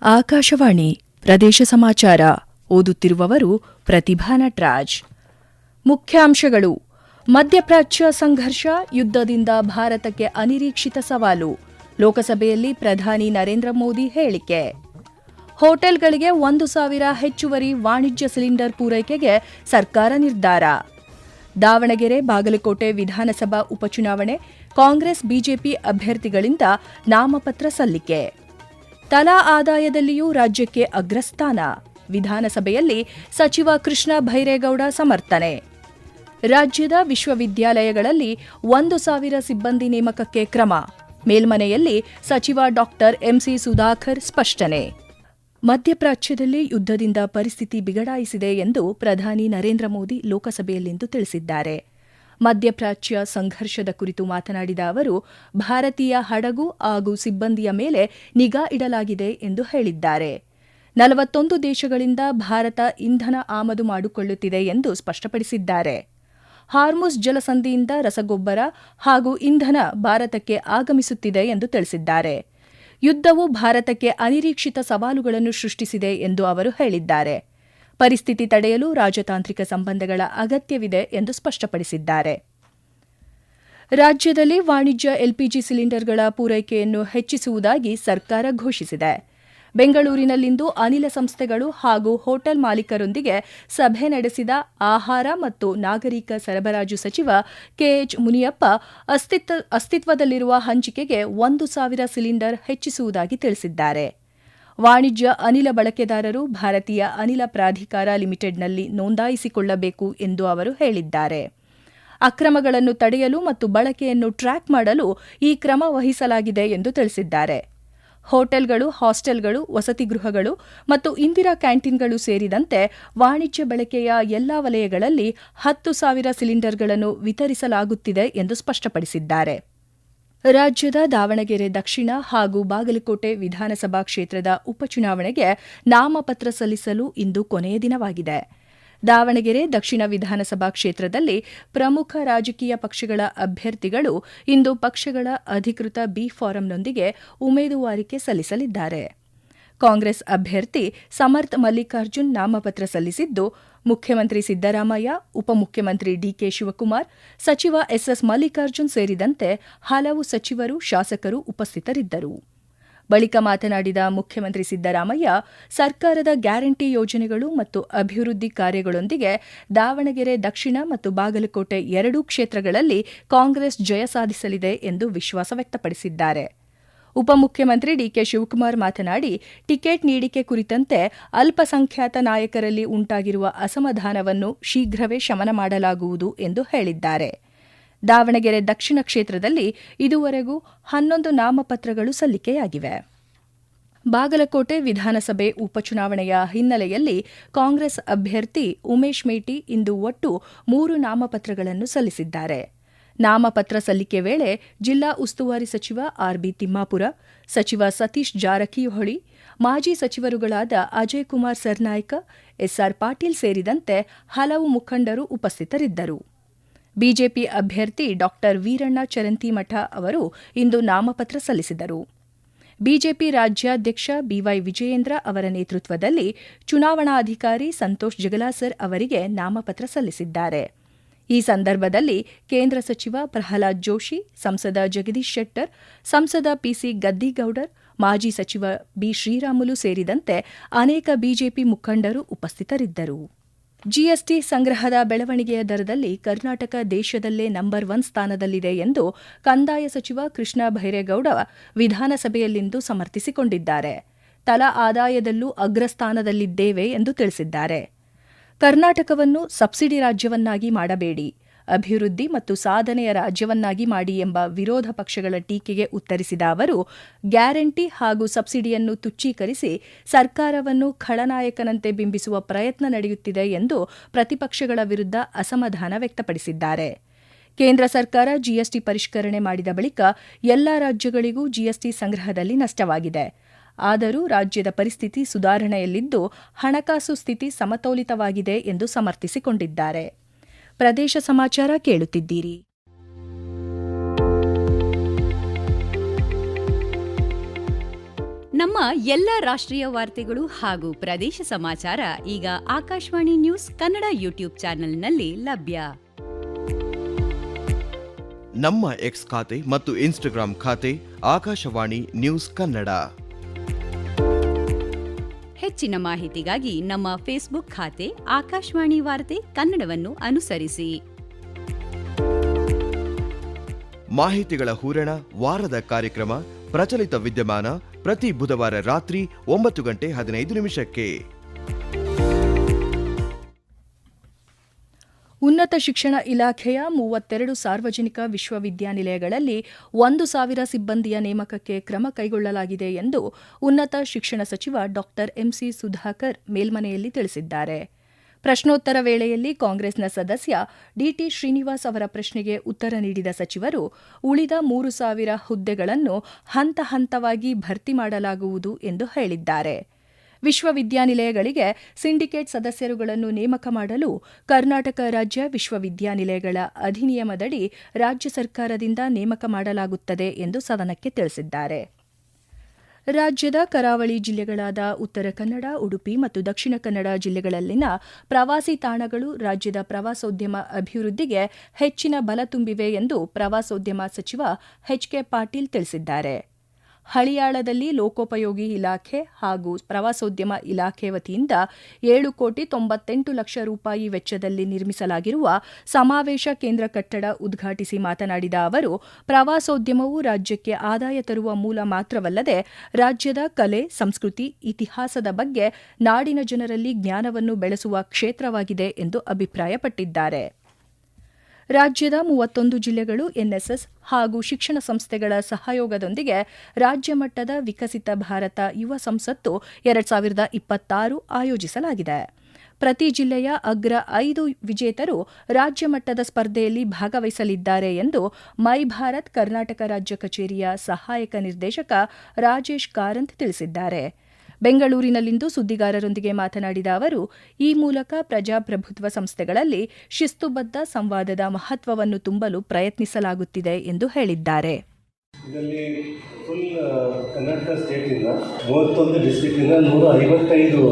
ಆಕಾಶವಾಣಿ ಪ್ರದೇಶ ಸಮಾಚಾರ ಓದುತ್ತಿರುವವರು ಪ್ರತಿಭಾ ನಟರಾಜ್. ಮುಖ್ಯಾಂಶಗಳು: ಮಧ್ಯಪ್ರಾಚ್ಯ ಸಂಘರ್ಷ, ಯುದ್ಧದಿಂದ ಭಾರತಕ್ಕೆ ಅನಿರೀಕ್ಷಿತ ಸವಾಲು. ಲೋಕಸಭೆಯಲ್ಲಿ ಪ್ರಧಾನಿ ನರೇಂದ್ರ ಮೋದಿ ಹೇಳಿಕೆ. ಹೋಟೆಲ್ಗಳಿಗೆ 1,000 ಹೆಚ್ಚುವರಿ ವಾಣಿಜ್ಯ ಸಿಲಿಂಡರ್ ಪೂರೈಕೆಗೆ ಸರ್ಕಾರ ನಿರ್ಧಾರ. ದಾವಣಗೆರೆ, ಬಾಗಲಕೋಟೆ ವಿಧಾನಸಭಾ ಉಪಚುನಾವಣೆ, ಕಾಂಗ್ರೆಸ್ ಬಿಜೆಪಿ ಅಭ್ಯರ್ಥಿಗಳಿಂದ ನಾಮಪತ್ರ ಸಲ್ಲಿಕೆ. ತಲಾ ಆದಾಯದಲ್ಲಿಯೂ ರಾಜ್ಯಕ್ಕೆ ಅಗ್ರಸ್ಥಾನ. ವಿಧಾನಸಭೆಯಲ್ಲಿ ಸಚಿವ ಕೃಷ್ಣ ಭೈರೇಗೌಡ ಸಮರ್ಥನೆ. ರಾಜ್ಯದ ವಿಶ್ವವಿದ್ಯಾಲಯಗಳಲ್ಲಿ 1,000 ಸಿಬ್ಬಂದಿ ನೇಮಕಕ್ಕೆ ಕ್ರಮ. ಮೇಲ್ಮನೆಯಲ್ಲಿ ಸಚಿವ ಡಾ ಎಂಸಿ ಸುಧಾಕರ್ ಸ್ಪಷ್ಟನೆ. ಮಧ್ಯಪ್ರಾಚ್ಯದಲ್ಲಿ ಯುದ್ಧದಿಂದ ಪರಿಸ್ಥಿತಿ ಬಿಗಡಾಯಿಸಿದೆ ಎಂದು ಪ್ರಧಾನಿ ನರೇಂದ್ರ ಮೋದಿ ಲೋಕಸಭೆಯಲ್ಲಿಂದು ತಿಳಿಸಿದ್ದಾರೆ. ಮಧ್ಯಪ್ರಾಚ್ಯ ಸಂಘರ್ಷದ ಕುರಿತು ಮಾತನಾಡಿದ ಅವರು, ಭಾರತೀಯ ಹಡಗು ಹಾಗೂ ಸಿಬ್ಬಂದಿಯ ಮೇಲೆ ನಿಗಾ ಇಡಲಾಗಿದೆ ಎಂದು ಹೇಳಿದ್ದಾರೆ. 41 ದೇಶಗಳಿಂದ ಭಾರತ ಇಂಧನ ಆಮದು ಮಾಡಿಕೊಳ್ಳುತ್ತಿದೆ ಎಂದು ಸ್ಪಷ್ಟಪಡಿಸಿದ್ದಾರೆ. ಹಾರ್ಮುಜ್ ಜಲಸಂಧಿಯಿಂದ ರಸಗೊಬ್ಬರ ಹಾಗೂ ಇಂಧನ ಭಾರತಕ್ಕೆ ಆಗಮಿಸುತ್ತಿದೆ ಎಂದು ತಿಳಿಸಿದ್ದಾರೆ. ಯುದ್ಧವು ಭಾರತಕ್ಕೆ ಅನಿರೀಕ್ಷಿತ ಸವಾಲುಗಳನ್ನು ಸೃಷ್ಟಿಸಿದೆ ಎಂದು ಅವರು ಹೇಳಿದ್ದಾರೆ. ಪರಿಸ್ಥಿತಿ ತಡೆಯಲು ರಾಜತಾಂತ್ರಿಕ ಸಂಬಂಧಗಳ ಅಗತ್ಯವಿದೆ ಎಂದು ಸ್ಪಷ್ಟಪಡಿಸಿದ್ದಾರೆ. ರಾಜ್ಯದಲ್ಲಿ ವಾಣಿಜ್ಯ ಎಲ್ಪಿಜಿ ಸಿಲಿಂಡರ್ಗಳ ಪೂರೈಕೆಯನ್ನು ಹೆಚ್ಚಿಸುವುದಾಗಿ ಸರ್ಕಾರ ಘೋಷಿಸಿದೆ. ಬೆಂಗಳೂರಿನಲ್ಲಿಂದು ಅನಿಲ ಸಂಸ್ಥೆಗಳು ಹಾಗೂ ಹೋಟೆಲ್ ಮಾಲೀಕರೊಂದಿಗೆ ಸಭೆ ನಡೆಸಿದ ಆಹಾರ ಮತ್ತು ನಾಗರಿಕ ಸರಬರಾಜು ಸಚಿವ ಕೆಎಚ್ ಮುನಿಯಪ್ಪ, ಅಸ್ತಿತ್ವದಲ್ಲಿರುವ ಹಂಚಿಕೆಗೆ 1,000 ಸಿಲಿಂಡರ್ ಹೆಚ್ಚಿಸುವುದಾಗಿ ತಿಳಿಸಿದ್ದಾರೆ. ವಾಣಿಜ್ಯ ಅನಿಲ ಬಳಕೆದಾರರು ಭಾರತೀಯ ಅನಿಲ ಪ್ರಾಧಿಕಾರ ಲಿಮಿಟೆಡ್ನಲ್ಲಿ ನೋಂದಾಯಿಸಿಕೊಳ್ಳಬೇಕು ಎಂದು ಅವರು ಹೇಳಿದ್ದಾರೆ. ಅಕ್ರಮಗಳನ್ನು ತಡೆಯಲು ಮತ್ತು ಬಳಕೆಯನ್ನು ಟ್ರ್ಯಾಕ್ ಮಾಡಲು ಈ ಕ್ರಮ ವಹಿಸಲಾಗಿದೆ ಎಂದು ತಿಳಿಸಿದ್ದಾರೆ. ಹೋಟೆಲ್ಗಳು, ಹಾಸ್ಟೆಲ್ಗಳು, ವಸತಿ ಗೃಹಗಳು ಮತ್ತು ಇಂದಿರಾ ಕ್ಯಾಂಟೀನ್ಗಳು ಸೇರಿದಂತೆ ವಾಣಿಜ್ಯ ಬಳಕೆಯ ಎಲ್ಲಾ ವಲಯಗಳಲ್ಲಿ 10,000 ಸಿಲಿಂಡರ್ಗಳನ್ನು ವಿತರಿಸಲಾಗುತ್ತಿದೆ ಎಂದು ಸ್ಪಷ್ಟಪಡಿಸಿದ್ದಾರೆ. ರಾಜ್ಯದ ದಾವಣಗೆರೆ ದಕ್ಷಿಣ ಹಾಗೂ ಬಾಗಲಕೋಟೆ ವಿಧಾನಸಭಾ ಕ್ಷೇತ್ರದ ಉಪಚುನಾವಣೆಗೆ ನಾಮಪತ್ರ ಸಲ್ಲಿಸಲು ಇಂದು ಕೊನೆಯ ದಿನವಾಗಿದೆ. ದಾವಣಗೆರೆ ದಕ್ಷಿಣ ವಿಧಾನಸಭಾ ಕ್ಷೇತ್ರದಲ್ಲಿ ಪ್ರಮುಖ ರಾಜಕೀಯ ಪಕ್ಷಗಳ ಅಭ್ಯರ್ಥಿಗಳು ಇಂದು ಪಕ್ಷಗಳ ಅಧಿಕೃತ ಬಿ ಫಾರಂನೊಂದಿಗೆ ಉಮೇದುವಾರಿಕೆ ಸಲ್ಲಿಸಲಿದ್ದಾರೆ. ಕಾಂಗ್ರೆಸ್ ಅಭ್ಯರ್ಥಿ ಸಮರ್ಥ್ ಮಲ್ಲಿಕಾರ್ಜುನ್ ನಾಮಪತ್ರ ಸಲ್ಲಿಸಿದ್ದು, ಮುಖ್ಯಮಂತ್ರಿ ಸಿದ್ದರಾಮಯ್ಯ, ಉಪಮುಖ್ಯಮಂತ್ರಿ ಡಿಕೆ ಶಿವಕುಮಾರ್, ಸಚಿವ ಎಸ್ಎಸ್ ಮಲ್ಲಿಕಾರ್ಜುನ್ ಸೇರಿದಂತೆ ಹಲವು ಸಚಿವರು, ಶಾಸಕರು ಉಪಸ್ಥಿತರಿದ್ದರು. ಬಳಿಕ ಮಾತನಾಡಿದ ಮುಖ್ಯಮಂತ್ರಿ ಸಿದ್ದರಾಮಯ್ಯ, ಸರ್ಕಾರದ ಗ್ಯಾರಂಟಿ ಯೋಜನೆಗಳು ಮತ್ತು ಅಭಿವೃದ್ಧಿ ಕಾರ್ಯಗಳೊಂದಿಗೆ ದಾವಣಗೆರೆ ದಕ್ಷಿಣ ಮತ್ತು ಬಾಗಲಕೋಟೆ ಎರಡೂ ಕ್ಷೇತ್ರಗಳಲ್ಲಿ ಕಾಂಗ್ರೆಸ್ ಜಯ ಸಾಧಿಸಲಿದೆ ಎಂದು ವಿಶ್ವಾಸ ವ್ಯಕ್ತಪಡಿಸಿದ್ದಾರೆ. ಉಪಮುಖ್ಯಮಂತ್ರಿ ಡಿಕೆ ಶಿವಕುಮಾರ್ ಮಾತನಾಡಿ, ಟಿಕೆಟ್ ನೀಡಿಕೆ ಕುರಿತಂತೆ ಅಲ್ಪಸಂಖ್ಯಾತ ನಾಯಕರಲ್ಲಿ ಉಂಟಾಗಿರುವ ಅಸಮಾಧಾನವನ್ನು ಶೀಘ್ರವೇ ಶಮನ ಮಾಡಲಾಗುವುದು ಎಂದು ಹೇಳಿದ್ದಾರೆ. ದಾವಣಗೆರೆ ದಕ್ಷಿಣ ಕ್ಷೇತ್ರದಲ್ಲಿ ಇದುವರೆಗೂ 11 ನಾಮಪತ್ರಗಳು ಸಲ್ಲಿಕೆಯಾಗಿವೆ. ಬಾಗಲಕೋಟೆ ವಿಧಾನಸಭೆ ಉಪಚುನಾವಣೆಯ ಹಿನ್ನೆಲೆಯಲ್ಲಿ ಕಾಂಗ್ರೆಸ್ ಅಭ್ಯರ್ಥಿ ಉಮೇಶ್ ಮೇಟಿ ಇಂದು ಒಟ್ಟು 3 ನಾಮಪತ್ರಗಳನ್ನು ಸಲ್ಲಿಸಿದ್ದಾರೆ. ನಾಮಪತ್ರ ಸಲ್ಲಿಕೆ ವೇಳೆ ಜಿಲ್ಲಾ ಉಸ್ತುವಾರಿ ಸಚಿವ ಆರ್ಬಿ ತಿಮ್ಮಾಪುರ, ಸಚಿವ ಸತೀಶ್ ಜಾರಕಿಹೊಳಿ, ಮಾಜಿ ಸಚಿವರುಗಳಾದ ಅಜಯ್ ಕುಮಾರ್ ಸರ್ನಾಯ್ಕ, ಎಸ್ಆರ್ ಪಾಟೀಲ್ ಸೇರಿದಂತೆ ಹಲವು ಮುಖಂಡರು ಉಪಸ್ಥಿತರಿದ್ದರು. ಬಿಜೆಪಿ ಅಭ್ಯರ್ಥಿ ಡಾ ವೀರಣ್ಣ ಚರಂತಿಮಠ ಅವರು ಇಂದು ನಾಮಪತ್ರ ಸಲ್ಲಿಸಿದರು. ಬಿಜೆಪಿ ರಾಜ್ಯಾಧ್ಯಕ್ಷ ಬಿವೈ ವಿಜಯೇಂದ್ರ ಅವರ ನೇತೃತ್ವದಲ್ಲಿ ಚುನಾವಣಾಧಿಕಾರಿ ಸಂತೋಷ್ ಜಗಲಾಸರ್ ಅವರಿಗೆ ನಾಮಪತ್ರ ಸಲ್ಲಿಸಿದ್ದಾರೆ. ಈ ಸಂದರ್ಭದಲ್ಲಿ ಕೇಂದ್ರ ಸಚಿವ ಪ್ರಹ್ಲಾದ್ ಜೋಶಿ, ಸಂಸದ ಜಗದೀಶ್ ಶೆಟ್ಟರ್, ಸಂಸದ ಪಿಸಿ ಗದ್ದಿಗೌಡರ್, ಮಾಜಿ ಸಚಿವ ಬಿ ಶ್ರೀರಾಮುಲು ಸೇರಿದಂತೆ ಅನೇಕ ಬಿಜೆಪಿ ಮುಖಂಡರು ಉಪಸ್ಥಿತರಿದ್ದರು. ಜಿಎಸ್ಟಿ ಸಂಗ್ರಹದ ಬೆಳವಣಿಗೆಯ ದರದಲ್ಲಿ ಕರ್ನಾಟಕ ದೇಶದಲ್ಲೇ ನಂಬರ್ 1 ಸ್ಥಾನದಲ್ಲಿದೆ ಎಂದು ಕಂದಾಯ ಸಚಿವ ಕೃಷ್ಣ ಭೈರೇಗೌಡ ವಿಧಾನಸಭೆಯಲ್ಲಿಂದು ಸಮರ್ಥಿಸಿಕೊಂಡಿದ್ದಾರೆ. ತಲಾ ಆದಾಯದಲ್ಲೂ ಅಗ್ರಸ್ಥಾನದಲ್ಲಿದ್ದೇವೆ ಎಂದು ತಿಳಿಸಿದ್ದಾರೆ. ಕರ್ನಾಟಕವನ್ನು ಸಬ್ಸಿಡಿ ರಾಜ್ಯವನ್ನಾಗಿ ಮಾಡಬೇಡಿ, ಅಭಿವೃದ್ಧಿ ಮತ್ತು ಸಾಧನೆಯ ರಾಜ್ಯವನ್ನಾಗಿ ಮಾಡಿ ಎಂಬ ವಿರೋಧ ಪಕ್ಷಗಳ ಟೀಕೆಗೆ ಉತ್ತರಿಸಿದ ಅವರು, ಗ್ಯಾರಂಟಿ ಹಾಗೂ ಸಬ್ಸಿಡಿಯನ್ನು ತುಚ್ಛೀಕರಿಸಿ ಸರ್ಕಾರವನ್ನು ಖಳನಾಯಕನಂತೆ ಬಿಂಬಿಸುವ ಪ್ರಯತ್ನ ನಡೆಯುತ್ತಿದೆ ಎಂದು ಪ್ರತಿಪಕ್ಷಗಳ ವಿರುದ್ಧ ಅಸಮಾಧಾನ ವ್ಯಕ್ತಪಡಿಸಿದ್ದಾರೆ. ಕೇಂದ್ರ ಸರ್ಕಾರ ಜಿಎಸ್ಟಿ ಪರಿಷ್ಕರಣೆ ಮಾಡಿದ ಬಳಿಕ ಎಲ್ಲಾ ರಾಜ್ಯಗಳಿಗೂ ಜಿಎಸ್ಟಿ ಸಂಗ್ರಹದಲ್ಲಿ ನಷ್ಟವಾಗಿದೆ. ಆದರೂ ರಾಜ್ಯದ ಪರಿಸ್ಥಿತಿ ಸುಧಾರಣೆಯಲ್ಲಿದ್ದು ಹಣಕಾಸು ಸ್ಥಿತಿ ಸಮತೋಲಿತವಾಗಿದೆ ಎಂದು ಸಮರ್ಥಿಸಿಕೊಂಡಿದ್ದಾರೆ. ಪ್ರದೇಶ ಸಮಾಚಾರ ಕೇಳುತ್ತಿದ್ದೀರಿ. ನಮ್ಮ ಎಲ್ಲ ರಾಷ್ಟ್ರೀಯ ವಾರ್ತೆಗಳು ಹಾಗೂ ಪ್ರದೇಶ ಸಮಾಚಾರ ಈಗ ಆಕಾಶವಾಣಿ ನ್ಯೂಸ್ ಕನ್ನಡ ಯೂಟ್ಯೂಬ್ ಚಾನೆಲ್ನಲ್ಲಿ ಲಭ್ಯ. ನಮ್ಮ ಎಕ್ಸ್ ಖಾತೆ ಮತ್ತು ಇನ್ಸ್ಟಾಗ್ರಾಂ ಖಾತೆ ಆಕಾಶವಾಣಿ ನ್ಯೂಸ್ ಕನ್ನಡ. ಹೆಚ್ಚಿನ ಮಾಹಿತಿಗಾಗಿ ನಮ್ಮ ಫೇಸ್ಬುಕ್ ಖಾತೆ ಆಕಾಶವಾಣಿ ವಾರ್ತೆ ಕನ್ನಡವನ್ನು ಅನುಸರಿಸಿ. ಮಾಹಿತಿಗಳ ಹೂರಣ, ವಾರದ ಕಾರ್ಯಕ್ರಮ, ಪ್ರಚಲಿತ ವಿದ್ಯಮಾನ ಪ್ರತಿ ಬುಧವಾರ ರಾತ್ರಿ 9:15 ಉನ್ನತ ಶಿಕ್ಷಣ ಇಲಾಖೆಯ 32 ಸಾರ್ವಜನಿಕ ವಿಶ್ವವಿದ್ಯಾನಿಲಯಗಳಲ್ಲಿ 1,000 ಸಿಬ್ಬಂದಿಯ ನೇಮಕಕ್ಕೆ ಕ್ರಮ ಕೈಗೊಳ್ಳಲಾಗಿದೆ ಎಂದು ಉನ್ನತ ಶಿಕ್ಷಣ ಸಚಿವ ಡಾ ಎಂಸಿ ಸುಧಾಕರ್ ಮೇಲ್ಮನೆಯಲ್ಲಿ ತಿಳಿಸಿದ್ದಾರೆ. ಪ್ರಶ್ನೋತ್ತರ ವೇಳೆಯಲ್ಲಿ ಕಾಂಗ್ರೆಸ್ನ ಸದಸ್ಯ ಡಿಟಿ ಶ್ರೀನಿವಾಸ್ ಅವರ ಪ್ರಶ್ನೆಗೆ ಉತ್ತರ ನೀಡಿದ ಸಚಿವರು, ಉಳಿದ 3,000 ಹುದ್ದೆಗಳನ್ನು ಹಂತ ಹಂತವಾಗಿ ಭರ್ತಿ ಮಾಡಲಾಗುವುದು ಎಂದು ಹೇಳಿದ್ದಾರೆ. ವಿಶ್ವವಿದ್ಯಾನಿಲಯಗಳಿಗೆ ಸಿಂಡಿಕೇಟ್ ಸದಸ್ಯರುಗಳನ್ನು ನೇಮಕ ಮಾಡಲು ಕರ್ನಾಟಕ ರಾಜ್ಯ ವಿಶ್ವವಿದ್ಯಾನಿಲಯಗಳ ಅಧಿನಿಯಮದಡಿ ರಾಜ್ಯ ಸರ್ಕಾರದಿಂದ ನೇಮಕ ಮಾಡಲಾಗುತ್ತದೆ ಎಂದು ಸದನಕ್ಕೆ ತಿಳಿಸಿದ್ದಾರೆ. ರಾಜ್ಯದ ಕರಾವಳಿ ಜಿಲ್ಲೆಗಳಾದ ಉತ್ತರ ಕನ್ನಡ, ಉಡುಪಿ ಮತ್ತು ದಕ್ಷಿಣ ಕನ್ನಡ ಜಿಲ್ಲೆಗಳಲ್ಲಿನ ಪ್ರವಾಸಿ ತಾಣಗಳು ರಾಜ್ಯದ ಪ್ರವಾಸೋದ್ಯಮ ಅಭಿವೃದ್ಧಿಗೆ ಹೆಚ್ಚಿನ ಬಲ ತುಂಬಿವೆ ಎಂದು ಪ್ರವಾಸೋದ್ಯಮ ಸಚಿವ ಎಚ್.ಕೆ. ಪಾಟೀಲ್ ತಿಳಿಸಿದ್ದಾರೆ. ಹಳಿಯಾಳದಲ್ಲಿ ಲೋಕೋಪಯೋಗಿ ಇಲಾಖೆ ಹಾಗೂ ಪ್ರವಾಸೋದ್ಯಮ ಇಲಾಖೆ ವತಿಯಿಂದ 7,98,00,000 ರೂಪಾಯಿ ವೆಚ್ಚದಲ್ಲಿ ನಿರ್ಮಿಸಲಾಗಿರುವ ಸಮಾವೇಶ ಕೇಂದ್ರ ಕಟ್ಟಡ ಉದ್ಘಾಟಿಸಿ ಮಾತನಾಡಿದ ಅವರು, ಪ್ರವಾಸೋದ್ಯಮವು ರಾಜ್ಯಕ್ಕೆ ಆದಾಯ ತರುವ ಮೂಲ ಮಾತ್ರವಲ್ಲದೆ ರಾಜ್ಯದ ಕಲೆ, ಸಂಸ್ಕೃತಿ, ಇತಿಹಾಸದ ಬಗ್ಗೆ ನಾಡಿನ ಜನರಲ್ಲಿ ಜ್ಞಾನವನ್ನು ಬೆಳೆಸುವ ಕ್ಷೇತ್ರವಾಗಿದೆ ಎಂದು ಅಭಿಪ್ರಾಯಪಟ್ಟಿದ್ದಾರೆ. ರಾಜ್ಯದ 31 ಜಿಲ್ಲೆಗಳು ಎನ್ಎಸ್ಎಸ್ ಹಾಗೂ ಶಿಕ್ಷಣ ಸಂಸ್ಥೆಗಳ ಸಹಯೋಗದೊಂದಿಗೆ ರಾಜ್ಯ ಮಟ್ಟದ ವಿಕಸಿತ ಭಾರತ ಯುವ ಸಂಸತ್ತು 2026 ಆಯೋಜಿಸಲಾಗಿದೆ. ಪ್ರತಿ ಜಿಲ್ಲೆಯ ಅಗ್ರ 5 ವಿಜೇತರು ರಾಜ್ಯ ಮಟ್ಟದ ಸ್ಪರ್ಧೆಯಲ್ಲಿ ಭಾಗವಹಿಸಲಿದ್ದಾರೆ ಎಂದು ಮೈ ಭಾರತ್ ಕರ್ನಾಟಕ ರಾಜ್ಯ ಕಚೇರಿಯ ಸಹಾಯಕ ನಿರ್ದೇಶಕ ರಾಜೇಶ್ ಕಾರಂತ್ ತಿಳಿಸಿದ್ದಾರೆ. ಬೆಂಗಳೂರಿನಲ್ಲಿಂದು ಸುದ್ದಿಗಾರರೊಂದಿಗೆ ಮಾತನಾಡಿದ ಅವರು, ಈ ಮೂಲಕ ಪ್ರಜಾಪ್ರಭುತ್ವ ಸಂಸ್ಥೆಗಳಲ್ಲಿ ಶಿಸ್ತುಬದ್ಧ ಸಂವಾದದ ಮಹತ್ವವನ್ನು ತುಂಬಲು ಪ್ರಯತ್ನಿಸಲಾಗುತ್ತಿದೆ ಎಂದು ಹೇಳಿದ್ದಾರೆ. ಇದರಲ್ಲಿ ಫುಲ್ ಕರ್ನಾಟಕ ಸ್ಟೇಟಿಂದ 31 ಡಿಸ್ಟ್ರಿಕ್ಟಿಂದ 155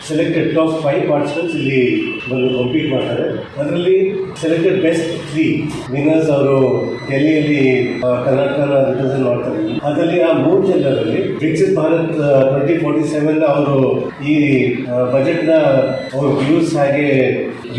ಸೆಲೆಕ್ಟೆಡ್ ಟಾಪ್ 5 ಪಾರ್ಟಿಸಿಪೆಂಟ್ಸ್ ಇಲ್ಲಿ ಬಂದು ಕಂಪೀಟ್ ಮಾಡ್ತಾರೆ. ಅದರಲ್ಲಿ ಸೆಲೆಕ್ಟೆಡ್ ಬೆಸ್ಟ್ 3 ವಿನ್ನರ್ಸ್ ಅವರು ಡೆಲ್ಲಿಯಲ್ಲಿ ಕರ್ನಾಟಕನ ರಿಪ್ರೆಸೆಂಟ್ ಮಾಡ್ತಾರೆ. ಅದರಲ್ಲಿ ಆ 3 ಜನರಲ್ಲಿ ವಿಕಸಿತ್ ಭಾರತ್ 2047 ಅವರು ಈ ಬಜೆಟ್ನ ಅವ್ರ ವ್ಯೂಸ್ ಹಾಗೆ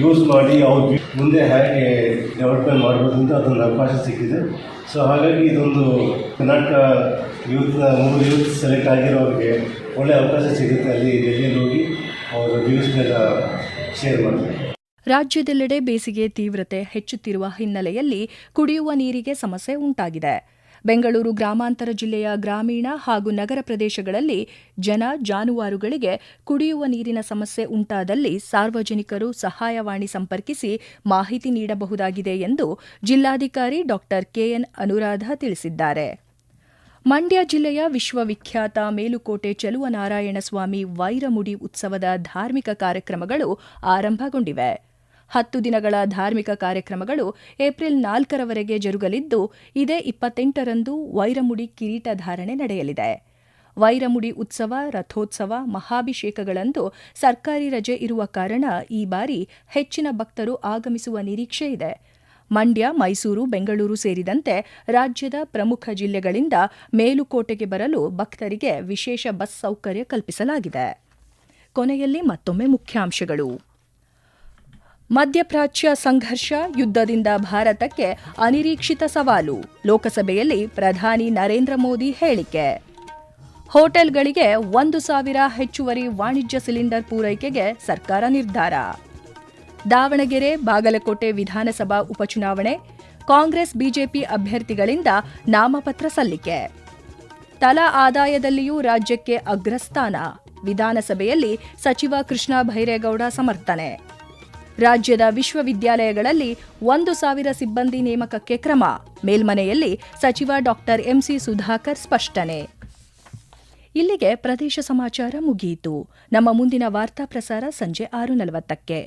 ಯೂಸ್ ಮಾಡಿ ಅವ್ರ ಮುಂದೆ ಹೇಗೆ ಡೆವಲಪ್ಮೆಂಟ್ ಮಾಡ್ಬೋದು ಅಂತ ಅದೊಂದು ಅವಕಾಶ ಸಿಕ್ಕಿದೆ. ಸೊ ಹಾಗಾಗಿ ಇದೊಂದು ಕರ್ನಾಟಕ ಯೂತ್ನ 3 ಯೂತ್ ಸೆಲೆಕ್ಟ್ ಆಗಿರೋರಿಗೆ ಒಳ್ಳೆ ಅವಕಾಶ ಸಿಗುತ್ತೆ. ಅಲ್ಲಿ ಡೆಲ್ಲಿಯಲ್ಲಿ ಹೋಗಿ ಅವರ ವ್ಯೂಸ್ನೆಲ್ಲ ಶೇರ್ ಮಾಡ್ತಾರೆ. ರಾಜ್ಯದೆಲ್ಲೆಡೆ ಬೇಸಿಗೆ ತೀವ್ರತೆ ಹೆಚ್ಚುತ್ತಿರುವ ಹಿನ್ನೆಲೆಯಲ್ಲಿ ಕುಡಿಯುವ ನೀರಿಗೆ ಸಮಸ್ಯೆ ಉಂಟಾಗಿದೆ. ಬೆಂಗಳೂರು ಗ್ರಾಮಾಂತರ ಜಿಲ್ಲೆಯ ಗ್ರಾಮೀಣ ಹಾಗೂ ನಗರ ಪ್ರದೇಶಗಳಲ್ಲಿ ಜಾನುವಾರುಗಳಿಗೆ ಕುಡಿಯುವ ನೀರಿನ ಸಮಸ್ಯೆ ಉಂಟಾದಲ್ಲಿ ಸಾರ್ವಜನಿಕರು ಸಹಾಯವಾಣಿ ಸಂಪರ್ಕಿಸಿ ಮಾಹಿತಿ ನೀಡಬಹುದಾಗಿದೆ ಎಂದು ಜಿಲ್ಲಾಧಿಕಾರಿ ಡಾ ಕೆಎನ್ ಅನುರಾಧ ತಿಳಿಸಿದ್ದಾರೆ. ಮಂಡ್ಯ ಜಿಲ್ಲೆಯ ವಿಶ್ವವಿಖ್ಯಾತ ಮೇಲುಕೋಟೆ ಚೆಲುವನಾರಾಯಣಸ್ವಾಮಿ ವೈರಮುಡಿ ಉತ್ಸವದ ಧಾರ್ಮಿಕ ಕಾರ್ಯಕ್ರಮಗಳು ಆರಂಭಗೊಂಡಿವೆ. 10 ದಿನಗಳ ಧಾರ್ಮಿಕ ಕಾರ್ಯಕ್ರಮಗಳು ಏಪ್ರಿಲ್ 4ರವರೆಗೆ ಜರುಗಲಿದ್ದು, ಇದೇ 28ರಂದು ವೈರಮುಡಿ ಕಿರೀಟ ಧಾರಣೆ ನಡೆಯಲಿದೆ. ವೈರಮುಡಿ ಉತ್ಸವ, ರಥೋತ್ಸವ, ಮಹಾಭಿಷೇಕಗಳಂದು ಸರ್ಕಾರಿ ರಜೆ ಇರುವ ಕಾರಣ ಈ ಬಾರಿ ಹೆಚ್ಚಿನ ಭಕ್ತರು ಆಗಮಿಸುವ ನಿರೀಕ್ಷೆ ಇದೆ. ಮಂಡ್ಯ, ಮೈಸೂರು, ಬೆಂಗಳೂರು ಸೇರಿದಂತೆ ರಾಜ್ಯದ ಪ್ರಮುಖ ಜಿಲ್ಲೆಗಳಿಂದ ಮೇಲುಕೋಟೆಗೆ ಬರಲು ಭಕ್ತರಿಗೆ ವಿಶೇಷ ಬಸ್ ಸೌಕರ್ಯ ಕಲ್ಪಿಸಲಾಗಿದೆ. ಕೊನೆಯಲ್ಲಿ ಮತ್ತೊಮ್ಮೆ ಮುಖ್ಯಾಂಶಗಳು. ಮಧ್ಯಪ್ರಾಚ್ಯ ಸಂಘರ್ಷ, ಯುದ್ಧದಿಂದ ಭಾರತಕ್ಕೆ ಅನಿರೀಕ್ಷಿತ ಸವಾಲು, ಲೋಕಸಭೆಯಲ್ಲಿ ಪ್ರಧಾನಿ ನರೇಂದ್ರ ಮೋದಿ ಹೇಳಿಕೆ. ಹೋಟೆಲ್ಗಳಿಗೆ 1,000 ಹೆಚ್ಚುವರಿ ವಾಣಿಜ್ಯ ಸಿಲಿಂಡರ್ ಪೂರೈಕೆಗೆ ಸರ್ಕಾರ ನಿರ್ಧಾರ. ದಾವಣಗೆರೆ, ಬಾಗಲಕೋಟೆ ವಿಧಾನಸಭಾ ಉಪಚುನಾವಣೆ, ಕಾಂಗ್ರೆಸ್ ಬಿಜೆಪಿ ಅಭ್ಯರ್ಥಿಗಳಿಂದ ನಾಮಪತ್ರ ಸಲ್ಲಿಕೆ. ತಲಾ ಆದಾಯದಲ್ಲಿಯೂ ರಾಜ್ಯಕ್ಕೆ ಅಗ್ರಸ್ಥಾನ, ವಿಧಾನಸಭೆಯಲ್ಲಿ ಸಚಿವ ಕೃಷ್ಣ ಭೈರೇಗೌಡ ಸಮರ್ಥನೆ. ರಾಜ್ಯದ ವಿಶ್ವವಿದ್ಯಾಲಯಗಳಲ್ಲಿ 1,000 ಸಿಬ್ಬಂದಿ ನೇಮಕಕ್ಕೆ ಕ್ರಮ, ಮೇಲ್ಮನೆಯಲ್ಲಿ ಸಚಿವ ಡಾ ಎಂಸಿ ಸುಧಾಕರ್ ಸ್ಪಷ್ಟನೆ. ಇಲ್ಲಿಗೆ ಪ್ರದೇಶ ಸಮಾಚಾರ ಮುಗಿಯಿತು. ನಮ್ಮ ಮುಂದಿನ ವಾರ್ತಾ ಪ್ರಸಾರ ಸಂಜೆ 6:40ಕ್ಕೆ.